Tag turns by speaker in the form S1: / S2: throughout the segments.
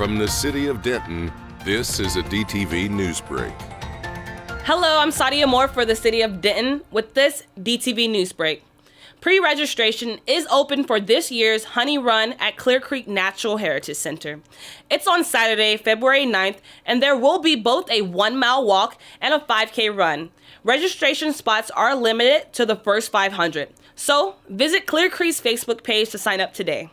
S1: From the city of Denton, this is a DTV Newsbreak.
S2: Hello, I'm Sadia Moore for the city of Denton with this DTV Newsbreak. Pre-registration is open for this year's Honey Run at Clear Creek Natural Heritage Center. It's on Saturday, February 9th, and there will be both a 1-mile walk and a 5K run. Registration spots are limited to the first 500, so visit Clear Creek's Facebook page to sign up today.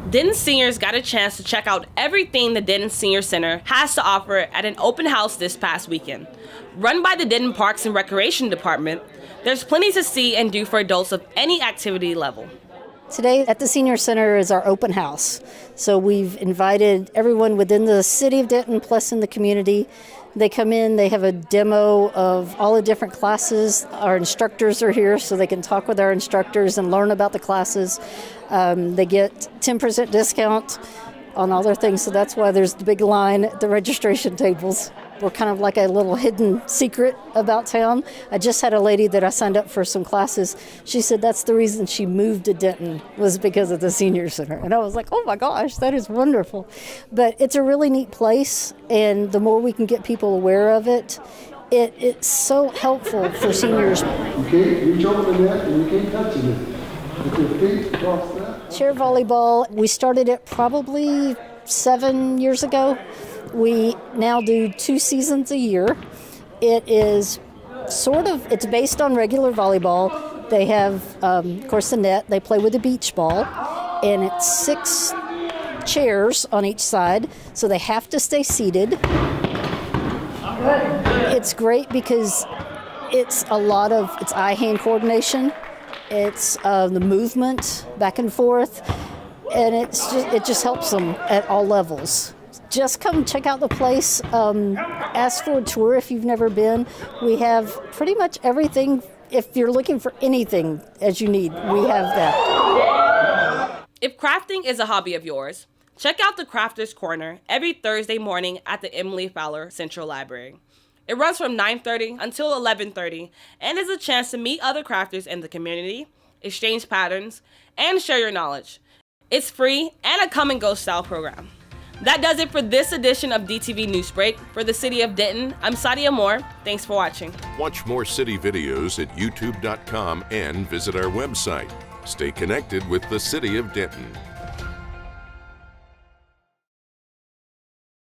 S2: Denton seniors got a chance to check out everything the Denton Senior Center has to offer at an open house this past weekend. Run by the Denton Parks and Recreation Department, there's plenty to see and do for adults of any activity level.
S3: Today at the Senior Center is our open house. So we've invited everyone within the city of Denton plus in the community. They come in, they have a demo of all the different classes. Our instructors are here so they can talk with our instructors and learn about the classes. They get 10% discount on all their things, so that's why there's the big line at the registration tables. We're kind of like a little hidden secret about town. I just had a lady that I signed up for some classes. She said that's the reason she moved to Denton was because of the Senior Center. And I was like, oh my gosh, that is wonderful. But it's a really neat place, and the more we can get people aware of it, it's so helpful for seniors.
S4: You can't reach over the net and you can't touch the net. With your feet across that.
S3: Chair volleyball, we started it probably 7 years ago. We now do 2 seasons a year. It is it's based on regular volleyball. They have, of course, the net. They play with a beach ball, and it's 6 chairs on each side, so they have to stay seated. It's great because it's eye-hand coordination. It's the movement back and forth, and it just helps them at all levels. Just come check out the place. Ask for a tour if you've never been. We have pretty much everything. If you're looking for anything as you need, we have that.
S2: If crafting is a hobby of yours, check out the Crafters Corner every Thursday morning at the Emily Fowler Central Library. It runs from 9:30 until 11:30 and is a chance to meet other crafters in the community, exchange patterns, and share your knowledge. It's free and a come-and-go style program. That does it for this edition of DTV Newsbreak. For the city of Denton, I'm Sadia Moore. Thanks for watching.
S1: Watch more city videos at youtube.com and visit our website. Stay connected with the city of Denton.